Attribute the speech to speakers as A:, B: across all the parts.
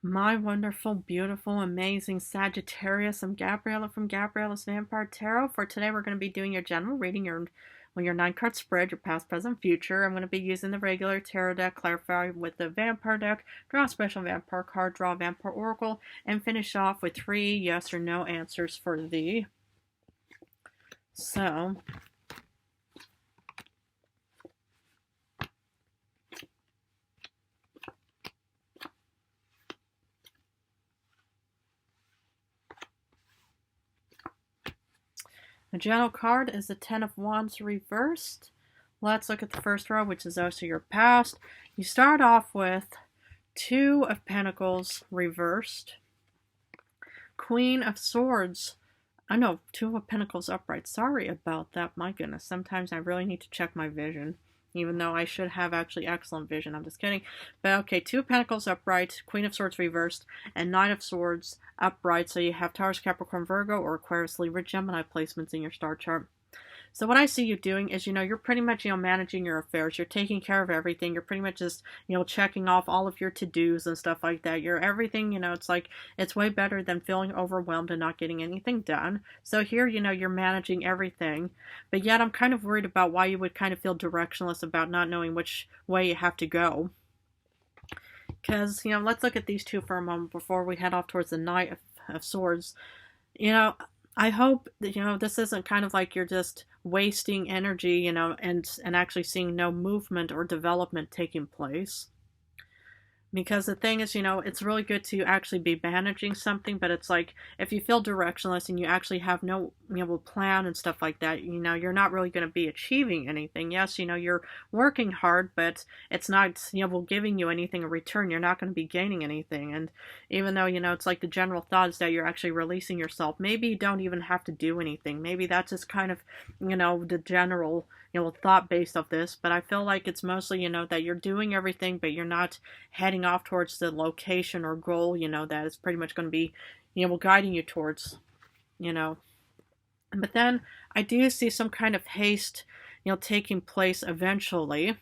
A: My wonderful, beautiful, amazing Sagittarius. I'm Gabriella from Gabriella's Vampire Tarot. For today, we're going to be doing your general reading, your 9-card spread, your past, present, future. I'm going to be using the regular tarot deck, clarify with the vampire deck, draw a special vampire card, draw a vampire oracle, and finish off with 3 yes or no answers for thee. So, the general card is the 10 of Wands reversed. Let's look at the first row, which is also your past. You start off with 2 of Pentacles reversed, Queen of Swords. I know, 2 of Pentacles upright. Sorry about that. My goodness. Sometimes I really need to check my vision. Even though I should have actually excellent vision. I'm just kidding. But okay, 2 of Pentacles upright, Queen of Swords reversed, and 9 of Swords upright. So you have Taurus, Capricorn, Virgo, or Aquarius, Libra, Gemini placements in your star chart. So what I see you doing is, you're pretty much, managing your affairs. You're taking care of everything. You're pretty much just, checking off all of your to-dos and stuff like that. You're everything, it's like, it's way better than feeling overwhelmed and not getting anything done. So here, you're managing everything. But yet I'm kind of worried about why you would kind of feel directionless about not knowing which way you have to go. Because, let's look at these two for a moment before we head off towards the Knight of Swords. I hope that, this isn't kind of like you're just wasting energy, and actually seeing no movement or development taking place. Because the thing is, it's really good to actually be managing something, but it's like, if you feel directionless and you actually have no, plan and stuff like that, you're not really going to be achieving anything. Yes, you're working hard, but it's not, giving you anything in return. You're not going to be gaining anything. And even though, it's like the general thought is that you're actually releasing yourself, maybe you don't even have to do anything. Maybe that's just kind of, the general, thought based of this, but I feel like it's mostly, that you're doing everything, but you're not heading off towards the location or goal, that is pretty much going to be, guiding you towards, But then I do see some kind of haste, taking place eventually.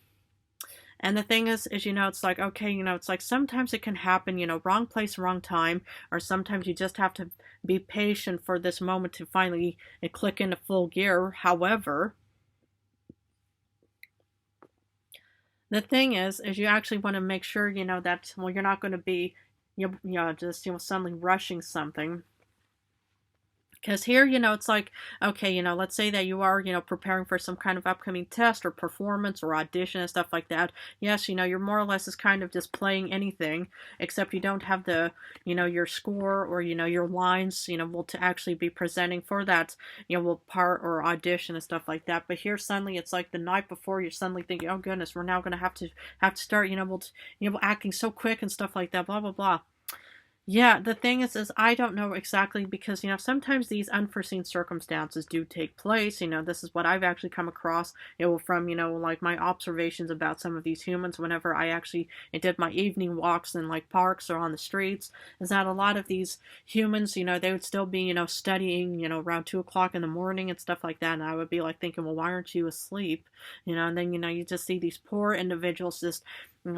A: And the thing is, it's like, okay, it's like sometimes it can happen, wrong place, wrong time, or sometimes you just have to be patient for this moment to finally click into full gear. However, the thing is you actually want to make sure, that, well, you're not going to be, just, suddenly rushing something. Because here, it's like, okay, let's say that you are, preparing for some kind of upcoming test or performance or audition and stuff like that. Yes, you're more or less is kind of just playing anything, except you don't have the, your score or, your lines, will to actually be presenting for that, part or audition and stuff like that. But here suddenly it's like the night before you're suddenly thinking, oh goodness, we're now going to have to start, acting so quick and stuff like that, blah, blah, blah. Yeah, the thing is I don't know exactly because, sometimes these unforeseen circumstances do take place. This is what I've actually come across, from, like my observations about some of these humans whenever I actually did my evening walks in like parks or on the streets, is that a lot of these humans, they would still be, studying, around 2 o'clock in the morning and stuff like that. And I would be like thinking, well, why aren't you asleep? And then, you just see these poor individuals just,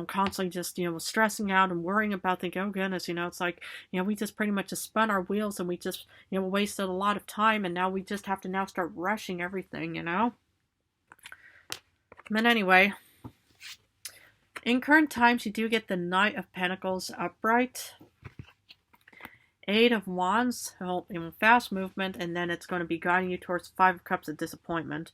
A: constantly just, stressing out and worrying about thinking, oh goodness, it's like, we just pretty much just spun our wheels and we just, wasted a lot of time and now we just have to now start rushing everything, But anyway, in current times, you do get the Knight of Pentacles upright, 8 of Wands, fast movement, and then it's going to be guiding you towards 5 of Cups of disappointment.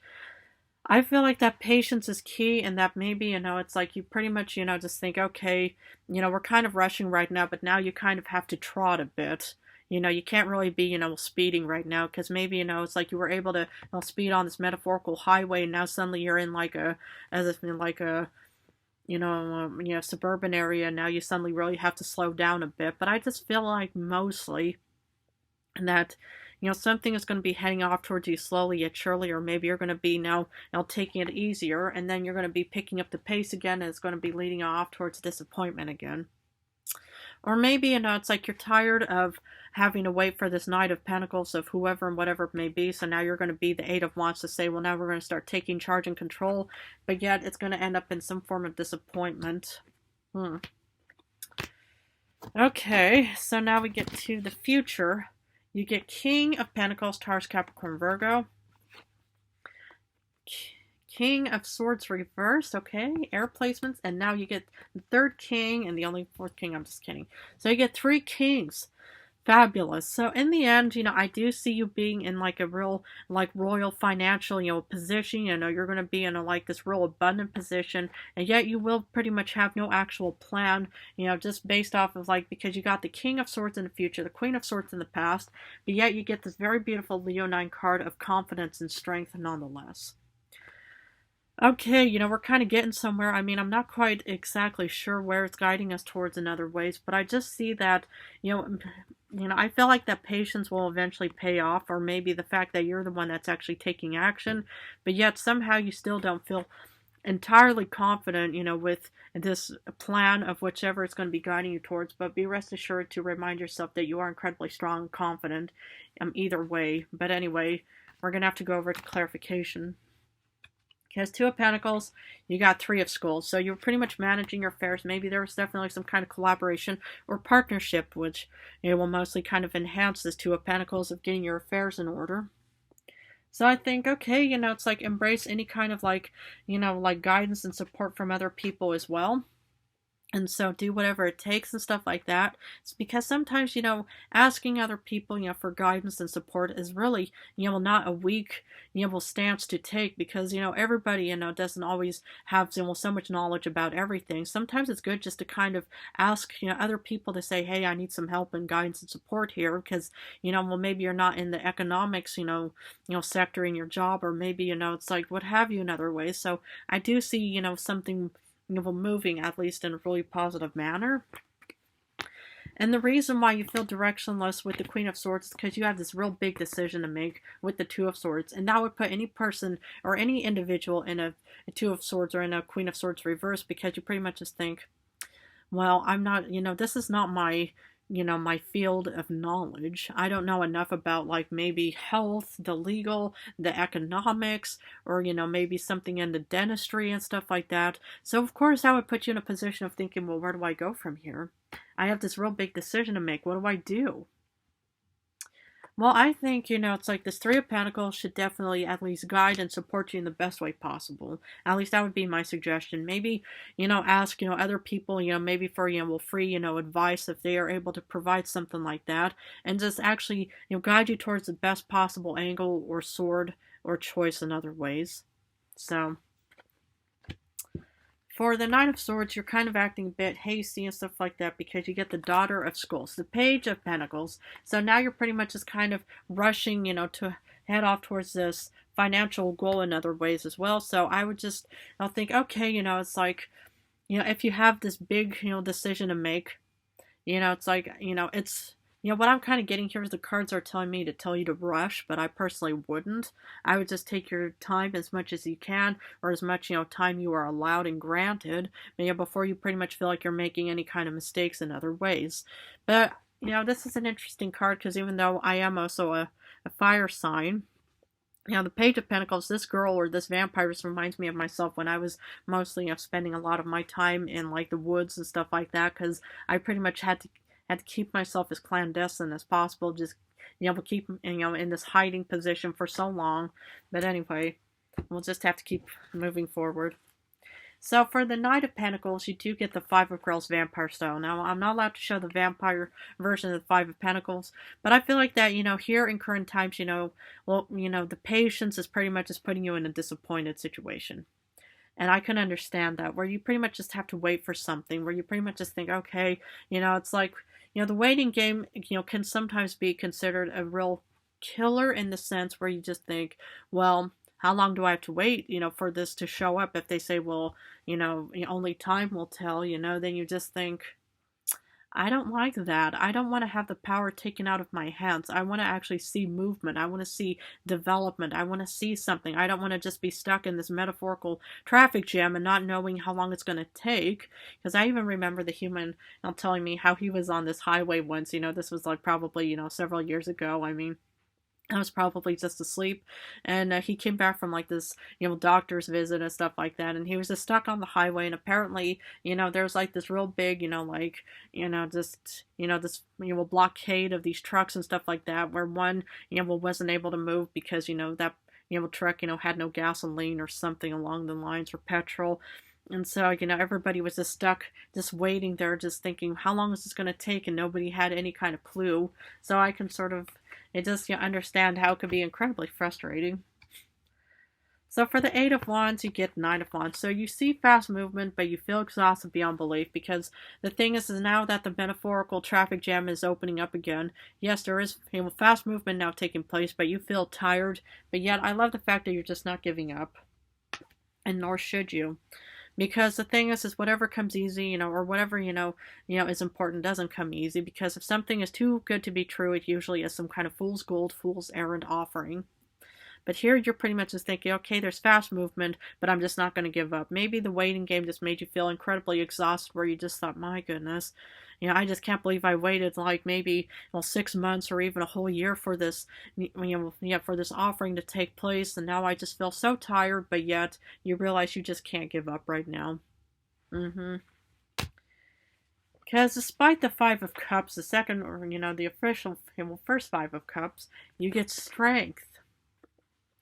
A: I feel like that patience is key and that maybe, it's like you pretty much, just think, okay, we're kind of rushing right now, but now you kind of have to trot a bit. You can't really be, speeding right now because maybe, it's like you were able to speed on this metaphorical highway and now suddenly you're in like as if in like a, suburban area. Now you suddenly really have to slow down a bit. But I just feel like mostly that, something is going to be heading off towards you slowly yet surely, or maybe you're going to be now taking it easier, and then you're going to be picking up the pace again, and it's going to be leading off towards disappointment again. Or maybe, it's like you're tired of having to wait for this Knight of Pentacles of whoever and whatever it may be, so now you're going to be the 8 of Wands to say, well, now we're going to start taking charge and control, but yet it's going to end up in some form of disappointment. Okay, so now we get to the future. You get King of Pentacles, Taurus, Capricorn, Virgo. King of Swords reversed, okay, air placements, and now you get the third king and the only fourth king, I'm just kidding. So you get three kings. Fabulous. So in the end, I do see you being in like a real, like royal financial, position. You're going to be in a like this real abundant position, and yet you will pretty much have no actual plan, just based off of like, because you got the King of Swords in the future, the Queen of Swords in the past, but yet you get this very beautiful Leonine card of confidence and strength nonetheless. Okay, we're kind of getting somewhere. I mean, I'm not quite exactly sure where it's guiding us towards in other ways, but I just see that, I feel like that patience will eventually pay off, or maybe the fact that you're the one that's actually taking action, but yet somehow you still don't feel entirely confident, with this plan of whichever it's going to be guiding you towards. But be rest assured to remind yourself that you are incredibly strong and confident, either way. But anyway, we're going to have to go over to clarification. Has Two of Pentacles, you got Three of Skulls. So you're pretty much managing your affairs. Maybe there was definitely some kind of collaboration or partnership, which will mostly kind of enhance this Two of Pentacles of getting your affairs in order. So I think, okay, it's like embrace any kind of like, like guidance and support from other people as well. And so do whatever it takes and stuff like that. It's because sometimes, asking other people, for guidance and support is really, not a weak, stance to take, because, everybody, doesn't always have, so much knowledge about everything. Sometimes it's good just to kind of ask, other people to say, hey, I need some help and guidance and support here, because, well, maybe you're not in the economics, sector in your job, or maybe, it's like what have you in other ways. So I do see, something moving, at least in a really positive manner. And the reason why you feel directionless with the Queen of Swords is because you have this real big decision to make with the Two of Swords. And that would put any person or any individual in a Two of Swords or in a Queen of Swords reverse, because you pretty much just think, well, I'm not, this is not my, my field of knowledge. I don't know enough about like maybe health, the legal, the economics, or, maybe something in the dentistry and stuff like that. So of course that would put you in a position of thinking, well, where do I go from here? I have this real big decision to make. What do I do? Well, I think, it's like this Three of Pentacles should definitely at least guide and support you in the best way possible. At least that would be my suggestion. Maybe, ask, other people, maybe for, free, advice if they are able to provide something like that. And just actually, guide you towards the best possible angle or sword or choice in other ways. So for the Knight of Swords, you're kind of acting a bit hasty and stuff like that, because you get the Daughter of Skulls, the Page of Pentacles. So now you're pretty much just kind of rushing, to head off towards this financial goal in other ways as well. So I would just, I'll think, okay, it's like, if you have this big, decision to make, it's like, it's, what I'm kind of getting here is the cards are telling me to tell you to rush, but I personally wouldn't. I would just take your time as much as you can, or as much, time you are allowed and granted, before you pretty much feel like you're making any kind of mistakes in other ways. But, this is an interesting card, because even though I am also a fire sign, the Page of Pentacles, this girl or this vampire reminds me of myself when I was mostly, spending a lot of my time in like the woods and stuff like that, because I pretty much had to keep myself as clandestine as possible, just keep in this hiding position for so long. But anyway, we'll just have to keep moving forward. So for the Knight of Pentacles, you do get the Five of Girls vampire style. Now, I'm not allowed to show the vampire version of the Five of Pentacles, but I feel like that, here in current times, well, the patience is pretty much just putting you in a disappointed situation. And I can understand that, where you pretty much just have to wait for something, where you pretty much just think, okay, it's like, the waiting game, can sometimes be considered a real killer, in the sense where you just think, well, how long do I have to wait, for this to show up? If they say, well, only time will tell, then you just think, I don't like that. I don't want to have the power taken out of my hands. I want to actually see movement. I want to see development. I want to see something. I don't want to just be stuck in this metaphorical traffic jam and not knowing how long it's going to take. Because I even remember the human telling me how he was on this highway once. This was like probably, several years ago. I mean, I was probably just asleep, and he came back from like this, doctor's visit and stuff like that, and he was just stuck on the highway, and apparently, there's like this real big, this, blockade of these trucks and stuff like that, where one, wasn't able to move because, that, truck, had no gasoline or something along the lines or petrol. And so, everybody was just stuck, just waiting there, just thinking, how long is this going to take? And nobody had any kind of clue. So I can sort of, it just, understand how it could be incredibly frustrating. So for the Eight of Wands, you get Nine of Wands. So you see fast movement, but you feel exhausted beyond belief, because the thing is now that the metaphorical traffic jam is opening up again, yes, there is fast movement now taking place, but you feel tired. But yet, I love the fact that you're just not giving up, and nor should you. Because the thing is whatever comes easy, or whatever, is important doesn't come easy. Because if something is too good to be true, it usually is some kind of fool's gold, fool's errand offering. But here you're pretty much just thinking, okay, there's fast movement, but I'm just not going to give up. Maybe the waiting game just made you feel incredibly exhausted, where you just thought, my goodness, I just can't believe I waited like maybe 6 months or even a whole year for this, for this offering to take place, and now I just feel so tired. But yet you realize you just can't give up right now. Because despite the Five of Cups, the second, or the official, first Five of Cups, you get strength.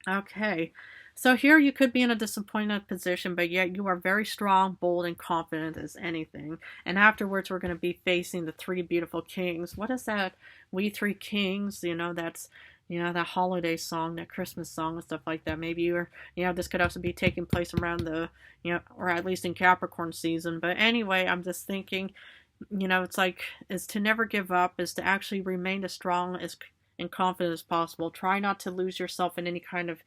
A: Okay, so here you could be in a disappointed position, but yet you are very strong, bold, and confident as anything. And afterwards, we're going to be facing the Three Beautiful Kings. What is that? We Three Kings, that's, that holiday song, that Christmas song and stuff like that. Maybe you're, this could also be taking place around the, or at least in Capricorn season. But anyway, I'm just thinking, it's like, is to never give up, is to actually remain as strong as and confident as possible. Try not to lose yourself in any kind of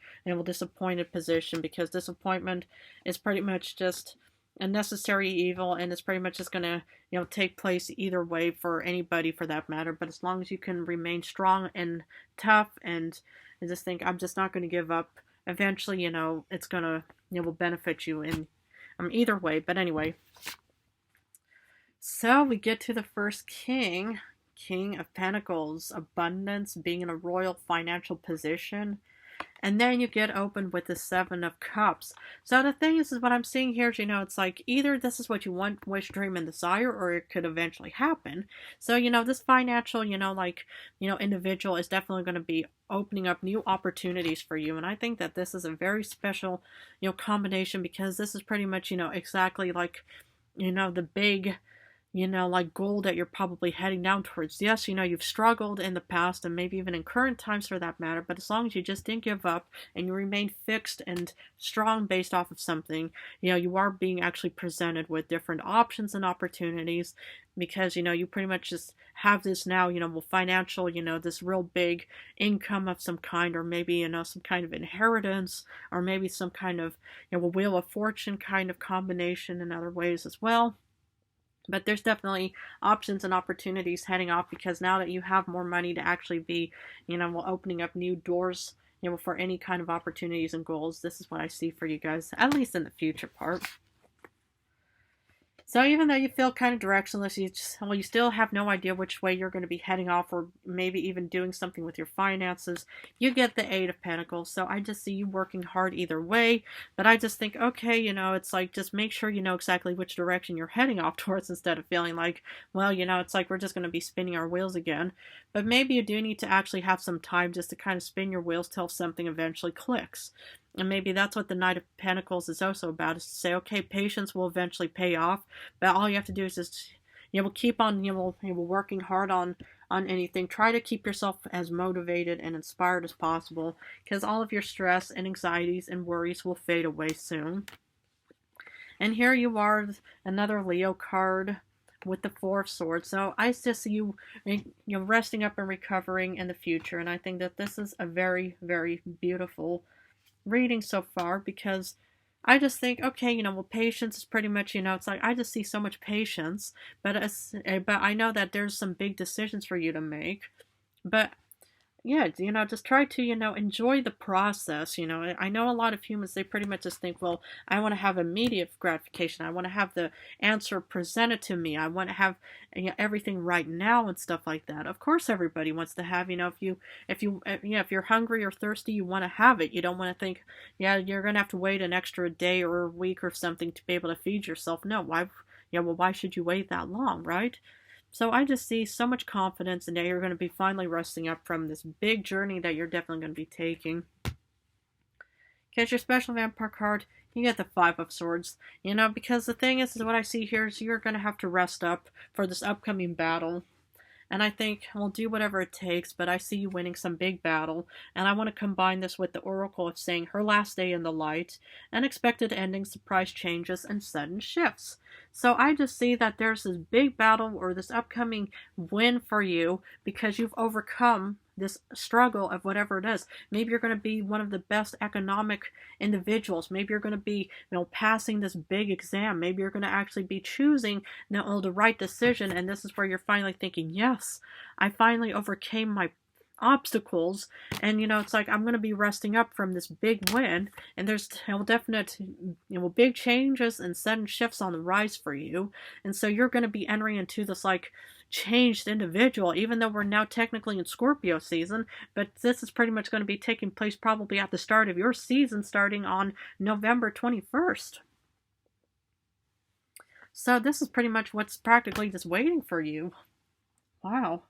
A: disappointed position, because disappointment is pretty much just a necessary evil, and it's pretty much just going to take place either way for anybody for that matter. But as long as you can remain strong and tough, and just think, I'm just not going to give up, eventually it's going to will benefit you in either way. But anyway, so we get to the first king. King of Pentacles, abundance, being in a royal financial position. And then you get opened with the Seven of Cups. So the thing is what I'm seeing here is, it's like either this is what you want, wish, dream, and desire, or it could eventually happen. So, this financial, individual is definitely going to be opening up new opportunities for you. And I think that this is a very special, combination, because this is pretty much, exactly like, the big, like goal that you're probably heading down towards. Yes, you've struggled in the past, and maybe even in current times for that matter, but as long as you just didn't give up and you remain fixed and strong based off of something, you are being actually presented with different options and opportunities, because, you pretty much just have this now, financial, this real big income of some kind, or maybe, some kind of inheritance, or maybe some kind of, a Wheel of Fortune kind of combination in other ways as well. But there's definitely options and opportunities heading off, because now that you have more money to actually be, opening up new doors, for any kind of opportunities and goals. This is what I see for you guys, at least in the future part. So even though you feel kind of directionless, you still have no idea which way you're going to be heading off, or maybe even doing something with your finances, you get the Eight of Pentacles. So I just see you working hard either way, but I just think, okay, it's like, just make sure you know exactly which direction you're heading off towards, instead of feeling like, well, it's like we're just going to be spinning our wheels again. But maybe you do need to actually have some time just to kind of spin your wheels till something eventually clicks. And maybe that's what the Knight of Pentacles is also about, is to say, okay, patience will eventually pay off, but all you have to do is just, keep on, working hard on anything. Try to keep yourself as motivated and inspired as possible, because all of your stress and anxieties and worries will fade away soon. And here you are, another Leo card with the Four of Swords. So I just see you, resting up and recovering in the future, and I think that this is a very, very beautiful reading so far, because I just think, okay, patience is pretty much, it's like, I just see so much patience, but I know that there's some big decisions for you to make, but yeah, just try to, enjoy the process. I know a lot of humans, they pretty much just think, well, I want to have immediate gratification. I want to have the answer presented to me. I want to have everything right now and stuff like that. Of course, everybody wants to have, if you're hungry or thirsty, you want to have it. You don't want to think, yeah, you're going to have to wait an extra day or a week or something to be able to feed yourself. No, why? Yeah, well, why should you wait that long, right? So I just see so much confidence and that you're going to be finally resting up from this big journey that you're definitely going to be taking. Catch your special vampire card, you get the Five of Swords. Because the thing is what I see here is you're going to have to rest up for this upcoming battle. And I think we'll do whatever it takes, but I see you winning some big battle. And I want to combine this with the Oracle of saying her last day in the light, unexpected endings, surprise changes, and sudden shifts. So I just see that there's this big battle or this upcoming win for you because you've overcome this struggle of whatever it is. Maybe you're going to be one of the best economic individuals. Maybe you're going to be, passing this big exam. Maybe you're going to actually be choosing the right decision. And this is where you're finally thinking, yes, I finally overcame my obstacles, and it's like I'm going to be resting up from this big win, and there's definite big changes and sudden shifts on the rise for you, and so you're going to be entering into this like changed individual, even though we're now technically in Scorpio season, but this is pretty much going to be taking place probably at the start of your season, starting on November 21st. So this is pretty much what's practically just waiting for you. Wow.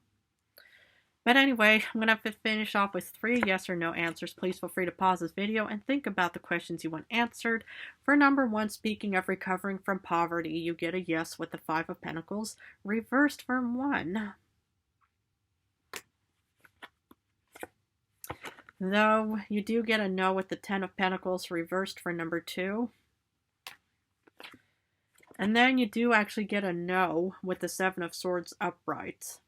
A: But anyway, I'm going to finish off with 3 yes or no answers. Please feel free to pause this video and think about the questions you want answered. For number 1, speaking of recovering from poverty, you get a yes with the 5 of Pentacles, reversed for 1. Though you do get a no with the 10 of Pentacles, reversed for number 2. And then you do actually get a no with the 7 of Swords upright.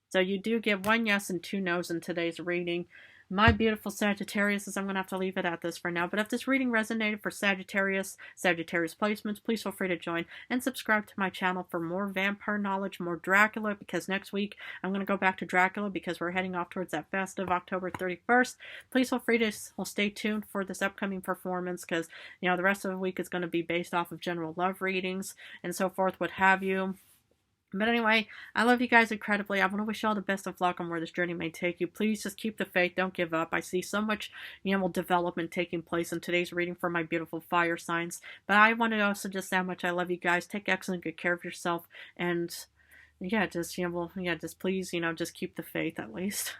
A: So you do get 1 yes and 2 no's in today's reading. My beautiful Sagittarius, I'm going to have to leave it at this for now. But if this reading resonated for Sagittarius placements, please feel free to join and subscribe to my channel for more vampire knowledge, more Dracula, because next week I'm going to go back to Dracula because we're heading off towards that festive October 31st. Please feel free to stay tuned for this upcoming performance because, the rest of the week is going to be based off of general love readings and so forth, what have you. But anyway, I love you guys incredibly. I want to wish you all the best of luck on where this journey may take you. Please just keep the faith. Don't give up. I see so much, development taking place in today's reading for my beautiful fire signs. But I want to also just say how much I love you guys. Take excellent good care of yourself. And yeah, just, just please, just keep the faith at least.